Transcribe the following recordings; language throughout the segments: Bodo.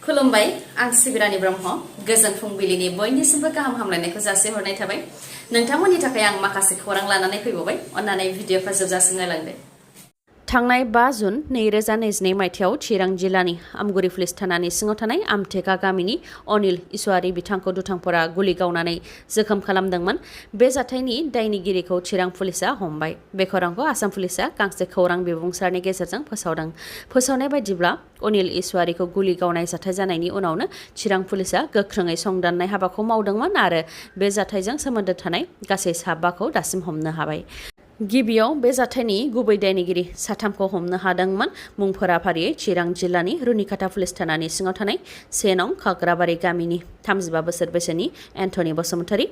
खुलुमबाय आं सिबिरानि ब्रह्म गोजोन फुंबिलिनि बयनिसिमबो गाहाम हामलायनायखौ जासिहरनाय थाबाय नोंथांमोननि थाखाय आं माखासे खौरां लानानै फैबावबाय अन्नानै भिडिअखौ जोबजासिम नायलांदो थांनाय 5 जुन 2022 मायथाइयाव चिरां जिल्लानि आमगुरि पुलिस थानानि सिङाव थानाय आमथेका गामिनि अनिल इसवारी बिथांखौ दुथांफोरा गुलि गावनानै जोखोम खालामदोंमोन। बे जाथायनि दायनिगिरिखौ चिरां पुलिसआ हमबाय। बे खौरांखौ आसाम पुलिसआ गांसे खौरां बिबुंसारनि गेजेरजों फोसावदों। फोसावनाय बायदिब्ला अनिल इसवारीखौ गुलि गावनाय जाथाय जानायनि उनावनो चिरां पुलिसआ गोख्रोङै संदाननाय हाबाखौ मावदोंमोन आरो बे जाथायजों सोमोन्दो थानाय गासै 7 दासिम हमनो हाबाय। गिबियाव बे जाथायनि गुबै दायनिगिरि साथामखौ हमनो हादोंमोन। मुंफोरा फारियै चिरां जिल्लानि रुनिकाटा पुलिस थानानि सिङाव थानाय 1 नं खाग्राबारि गामिनि 35 बोसोर बैसोनि एन्टनी बसुमतारी,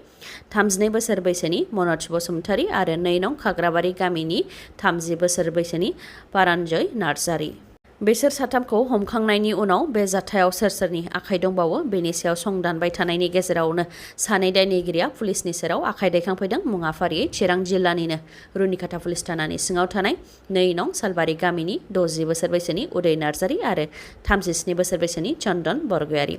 32 बोसोर बैसोनि मनज बसुमतारी आरो 2 नं खाग्राबारि गामिनि 30 बोसोर बैसोनि पारानजय नार्जारी। बेसोर साथामखौ हमखांनायनि उनाव बे जाथायाव सोर सोरनि आखाइ दंबावो बेनि सायाव संदानबाय थानायनि गेजेरावनो सानै दायनिगिरिया पुलिसनि सेराव आखाइ दैखांफैदों। मुङा फारियै चिरां जिल्लानिनो रुनिकाटा पुलिस थानानि सिङाव थानाय 2 नं सालबारि गामिनि 60 बोसोर बैसोनि उदय नार्जारी आरो 37 बोसोर बैसोनि चन्दन बरगयारी।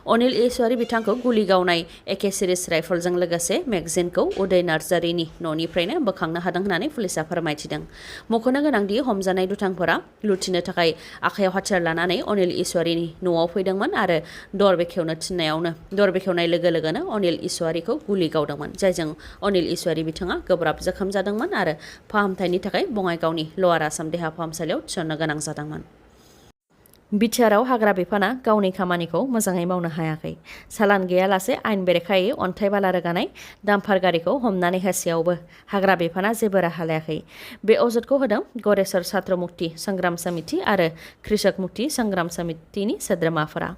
अनिल इसवारी बिथांखौ गुलि गावनाय एके सिरिज राइफलजों लोगोसे मेगजिनखौ उदय नार्जारीनि न'निफ्रायनो बोखांनो हादों होननानै पुलिसआ फोरमायथिदों। मख'नो गोनांदि हमजानाय दुथांफोरा लुथिनो थाखाय आखायाव हाथियार लानानै अनिल इसवारीनि न'आव फैदोंमोन आरो दर बेखेवनो थिननायावनो दर बेखेवनाय लोगो लोगोनो अनिल इसवारीखौ गुलि गावदोंमोन, जायजों अनिल इसवारी बिथाङा गोब्राब जोखोम जादोंमोन आरो फाहामथायनि थाखाय बङाइगावनि लवार आसाम देहा फाहामसालियाव थिसननो गोनां जादोंमोन। बिटिआरआव हाग्रा बिफाना गावनि खामानिखौ मोजाङै मावनो हायाखै। सालान गैयालासे आयेन बेरेखायै अन्थाइ बाला रोगानाय डाम्पार गारिखौ हमनानै होसेयावबो हाग्रा बिफाना जेबो राहा लायाखै। बे अजदखौ होदों गरेस्वर छात्र मुक्ति संग्राम समिति आरो कृषक मुक्ति संग्राम समितिनि सोद्रोमाफोरा।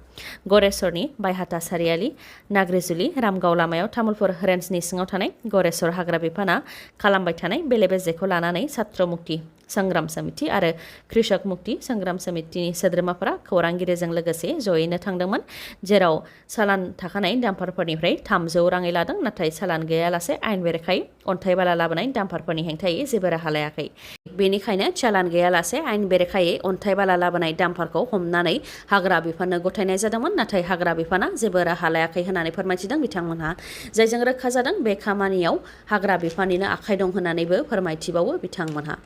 गरेस्वरनि बायहाथा सारियालि नाग्रिजुलि रामगाव लामायाव तामुलपुर रेन्जनि सिङाव थानाय गरेस्वर हाग्रा बिफाना खालामबाय थानाय बेले बेजेखौ लानानै छात्र मुक्ति संग्राम समिति आरो कृषक मुक्ति संग्राम समितिनि सोद्रोमाफोरा खौरांगिरिजों लोगोसे जयैनो थांदोंमोन, जेराव सालान थाखानाय डाम्पारफोरनिफ्राय 300 राङै लादों, नाथाय सालान गैयालासे आयेन बेरेखायै अन्थाइ बाला लाबोनाय डाम्पारफोरनि हेंथायै जेबो राहा लायाखै। बेनिखायनो चालान गैयालासे आयेन बेरेखायै अन्थाइ बाला लाबोनाय डाम्पारखौ हमनानै हाग्रा बिफाननो गथायनाय जादोंमोन, नाथाय हाग्रा बिफाना जेबो राहा लायाखै होननानै फोरमायथिदों बिथांमोनहा, जायजों रोखा जादों बे खामानियाव हाग्रा बिफाननिनो आखाइ दं होननानैबो फोरमायथिबावो बिथांमोनहा।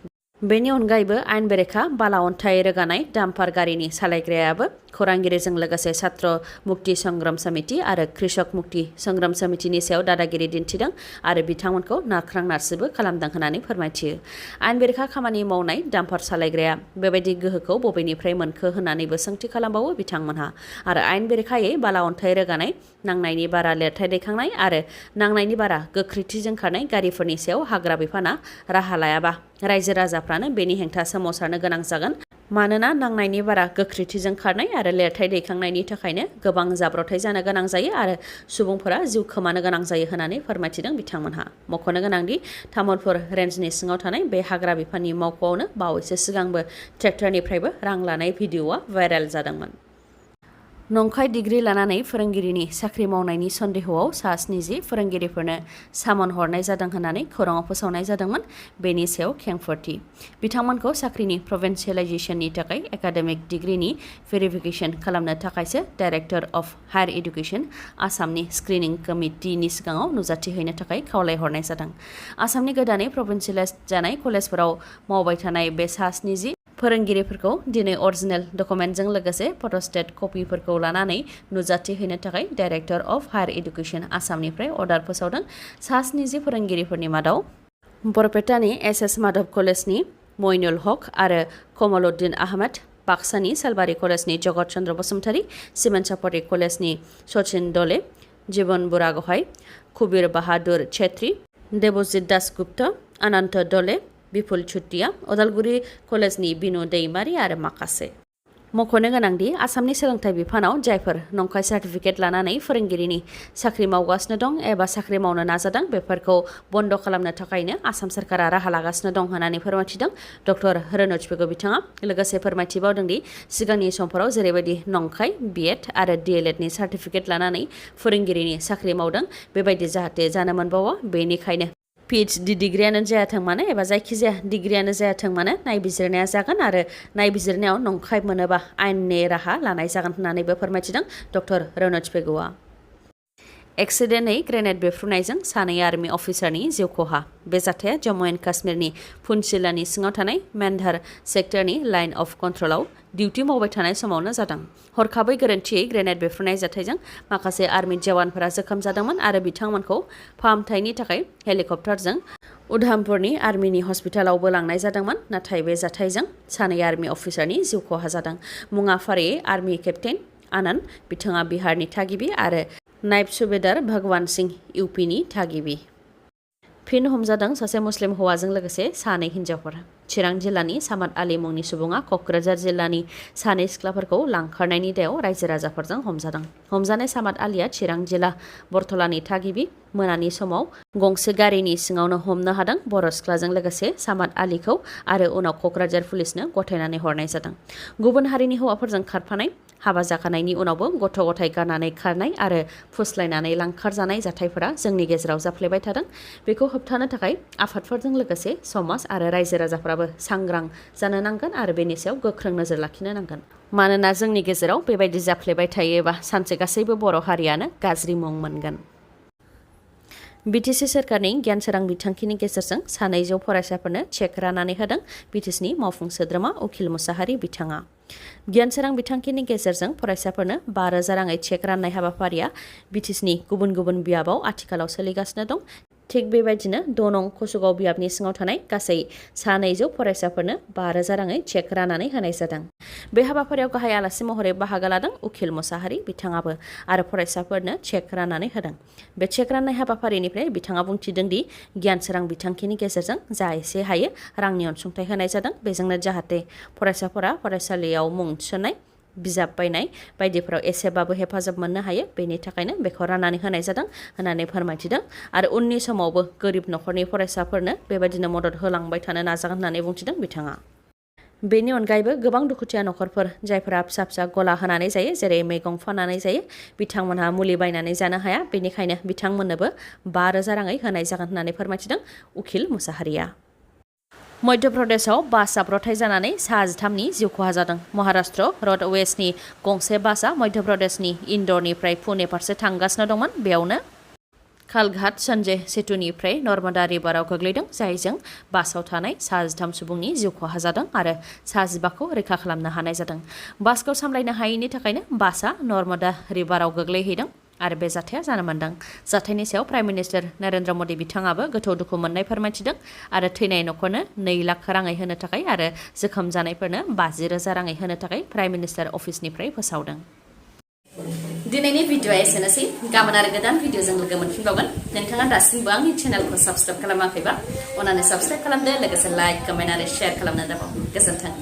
बेनि अनगायैबो आयेन बेरेखा बाला अन्थाइ रोगानाय डाम्पार गारिनि सालायग्रायाबो खौरांगिरिजों लोगोसे छात्र मुक्ति संग्राम समिति आरो कृषक मुक्ति संग्राम समितिनि सायाव दादागिरि दिन्थिदों आरो बिथांमोनखौ नारख्रां नारसिबो खालामदों होननानै फोरमायथियो। आयेन बेरेखा खामानि मावनाय डाम्पार सालायग्राया बेबायदि गोहोखौ बबेनिफ्राय मोनखो होननानैबो सोंथि खालामबावो बिथांमोनहा। आरो आयेन बेरेखायै बाला अन्थाइ रोगानाय, नांनायनि बारा लिरथाय दैखांनाय आरो नांनायनि बारा गोख्रैथिजों खारनाय गारिफोरनि सायाव हाग्रा बिफाना राहा लायाबा रायजो राजाफ्रानो बेनि हेंथा सोमावसारनो गोनां जागोन। मानोना नांनायनि बारा गोख्रैथिजों खारनाय आरो लिरथाय दैखांनायनि थाखायनो गोबां जाब्रबथाय जानो गोनां जायो आरो सुबुंफोरा जिउ खोमानो गोनां जायो होननानै फोरमायथिदों बिथांमोनहा। मख'नो गोनांदि तामुलपुर रेन्जनि सिङाव थानाय बे हाग्रा बिफाननि मावख'आवनो बावैसो सिगांबो ट्रेक्टरनिफ्रायबो रां लानाय भिडिअ'आ भाइरेल जादोंमोन। नंखाय डिग्री लानानै फोरोंगिरिनि साख्रि मावनायनि सन्देहआव सा 70 फोरोंगिरिफोरनो सामन हरनाय जादों होननानै खौराङाव फोसावनाय जादोंमोन। बेनि सायाव खेंफोरथि। बिथांमोनखौ साख्रिनि प्रभिन्सियेलाइजेसननि थाखाय एकाडेमिक डिग्रीनि भेरिफिकेसन खालामनो थाखायसो डाइरेक्टर अफ हायर एडुकेसन आसामनि स्क्रिनिं कमिटिनि सिगाङाव नुजाथि हैनो थाखाय खावलायहरनाय जादों। आसामनि गोदानै प्रभिन्सियेलाइज जानाय कलेजफोराव मावबाय थानाय बे सा 70 फोरोंगिरिफोरखौ दिनै अरिजिनेल डकुमेन्टजों लोगोसे फट'स्टेट कपिफोरखौ लानानै नुजाथि हैनो थाखाय डाइरेक्टर अफ हायर एडुकेसन आसामनिफ्राय अर्डार फोसावदों। सा 70 फोरोंगिरिफोरनि मादाव बरपेटानि एस माधव कलेजनि मइनुल हक आरो कमलुद्दिन आहमेद, बाक्सानि सालबारि कलेजनि जगत चन्द्र बसुमतारी, सिमेन्सापरि कलेजनि सचिन दले, जीवन बुरागहाय, कुबीर बाहादुर छेत्री, देबजित दासगुप्ता, अनन्त दले, बिपुल छुटिया, उदालगुरि कलेजनि बिनु दैमारी आरो माखासे। मख'नो गोनांदि आसामनि सोलोंथाइ बिफानाव जायफोर नंखाय सार्टिफिकेट लानानै फोरोंगिरिनि साख्रि मावगासिनो दं एबा साख्रि मावनो नाजादों बेफोरखौ बन्द खालामनो थाखायनो आसाम सरकारा राहा लागासिनो दं होननानै फोरमायथिदों डक्टर रोनोज पेगु बिथाङा। लोगोसे फोरमायथिबावदोंदि सिगांनि समफोराव जेरैबायदि नंखाय बिएड आरो डिएलएडनि सार्टिफिकेट लानानै फोरोंगिरिनि साख्रि मावदों बेबायदि जाहाथे जानो मोनबावा, बेनिखायनो PhD डिग्रियानो जायाथों मानो एबा जायखिजाया डिग्रियानो जायाथों मानो नायबिजिरनाया जागोन आरो नायबिजिरनायाव नंखाय मोनोबा आयेननि राहा लानाय जागोन होननानैबो फोरमायथिदों डक्टर रनज पेगुआ। एक्सिडेन्टै ग्रेनेड बेफ्रुनायजों सानै आर्मि अफिसारनि जिउ खहा। बे जाथाया जम्मु एन्ड काश्मीरनि पुन्छ जिल्लानि सिङाव थानाय मेन्धार सेक्टरनि लाइन अफ कन्ट्रलाव डिउटि मावबाय थानाय समावनो जादों। हरखाबै गोरोन्थियै ग्रेनेड बेफ्रुनाय जाथायजों माखासे आर्मि जवानफोरा जोखोम जादोंमोन आरो बिथांमोनखौ फाहामथायनि थाखाय हेलिकप्टारजों उधमपुरनि आर्मिनि हस्पिटालावबो लांनाय जादोंमोन। नाथाय बे जाथायजों सानै आर्मि अफिसारनि जिउ खहा जादों। मुङा फारियै आर्मि केप्टेन आनन्द, बिथाङा बिहारनि थागिबि, आरो नायब सुबेदार भगवान सिंह इउपिनि थागिबि। फिन हमजादों सासे मुस्लिम हौवाजों लोगोसे सानै हिन्जावफोर। चिरां जिल्लानि सामाद आली मुंनि सुबुङा क'क्राझार जिल्लानि सानै सिख्लाफोरखौ लांखारनायनि दायाव रायजो राजाफोरजों हमजादों। हमजानाय सामाद आलीया चिरां जिल्ला बरतलानि थागिबि। मोनानि समाव गंसे गारिनि सिङावनो हमनो हादों बर' सिख्लाजों लोगोसे सामाद आलीखौ आरो उनाव क'क्राझार पुलिसनो गथायनानै हरनाय जादों। गुबुन हारिनि हौवाफोरजों खारफानाय, हाबा जाखानायनि उनावबो गथ' गथाय गारनानै खारनाय आरो फुस्लायनानै लांखारजानाय जाथायफोरा जोंनि गेजेराव जाफ्लेबाय थादों। बेखौ होबथानो थाखाय आफादफोरजों लोगोसे समाज आरो रायजो राजाफोराबो सांग्रां जानो नांगोन आरो बेनि सायाव गोख्रों नोजोर लाखिनो नांगोन। मानोना जोंनि गेजेराव बेबायदि जाफ्लेबाय थायोबा सानसे गासैबो बर' हारियानो गाज्रि मुं मोनगोन। बिटिसि सोरखारनि गियान सोरां बिथांखिनि गेजेरजों 200 फरायसाफोरनो चेक राननानै होदों बिटिसिनि मावफुं सोद्रोमा उखिल मुसाहारि बिथाङा। गियान सोरां बिथांखिनि गेजेरजों फरायसाफोरनो 5,000 राङै चेक राननाय हाबाफारिया बिटिसिनि गुबुन गुबुन बियाबाव आथिखालाव सोलिगासिनो दं। थिग बेबायदिनो 6 नं कसुगाव बियाबनि सिङाव थानाय गासै 200 फरायसाफोरनो 5,000 राङै चेक राननानै होनाय जादों। बे हाबाफारियाव गाहाय आलासि महरै बाहागो लादों उखिल मुसाहारि बिथाङाबो आरो फरायसाफोरनो चेक राननानै होदों। बे चेक राननाय हाबाफारिनिफ्राय बिथाङा बुंथिदों दि गियान सोरां बिथांखिनि गेजेरजों जा एसे हायो रांनि अनसुंथाइ होनाय जादों। बेजोंनो जाहाथे फरायसाफोरा फरायसालियाव मुं थिसननाय, बिजाब बायनाय बायदिफोराव एसेबाबो हेफाजाब मोननो हायो, बेनि थाखायनो बेखौ राननानै होनाय जादों होननानै फोरमायथिदों। आरो उननि समावबो गोरिब न'खरनि फरायसाफोरनो बेबायदिनो मदद होलांबाय थानो नाजागोन होननानै बुंथिदों बिथाङा। बेनि अनगायैबो गोबां दुखुथिया न'खरफोर जायफोरा फिसा फिसा गला होनानै जायो, जेरै मैगं फाननानै जायो, बिथांमोनहा मुलि बायनानै जानो हाया, बेनिखायनो बिथांमोननोबो 5,000 राङै होनाय जागोन होननानै फोरमायथिदों उखिल मुसाहारिया। मध्य प्रदेशआव बास जाब्रबथाय जानानै 3 जिउ खहा जादों। महाराष्ट्र र'डवेजनि गंसे बासआ मध्य प्रदेशनि इन्दरनिफ्राय पुणे फारसे थांगासिनो दंमोन। बेयावनो खालघाट सन्जय सेतुनिफ्राय नर्मदा रिभाराव गोग्लैदों, जायजों बासाव थानाय 3 सुबुंनि जिउ खहा जादों आरो 15खौ रैखा खालामनो हानाय जादों। बासखौ सामलायनो हायैनि थाखायनो बासआ नर्मदा रिभाराव गोग्लैहैदों आरो बे जाथाया जानो मोनदों। जाथायनि सायाव प्राइम मिनिस्टार नरेन्द्र मदि बिथाङाबो गोथौ दुखु मोननाय फोरमायथिदों आरो थैनाय न'खरनो 2 लाख राङै होनो थाखाय आरो जोखोम जानायफोरनो 50,000 राङै होनो थाखाय प्राइम मिनिस्टार अफिसनिफ्राय फोसावदों। दिनैनि भिडिअ'आ एसेनोसै। गाबोन आरो गोदान भिडिअ'जों लोगो मोनफिनबावगोन। नोंथाङा दासिमबो आंनि चेनेलखौ साबस्क्राइब खालामाखैबा अन्नानै साबस्क्राइब खालामदो, लोगोसे लाइक, कमेन्ट आरो शेयार खालामनो दाबाव। गोजोन्थों।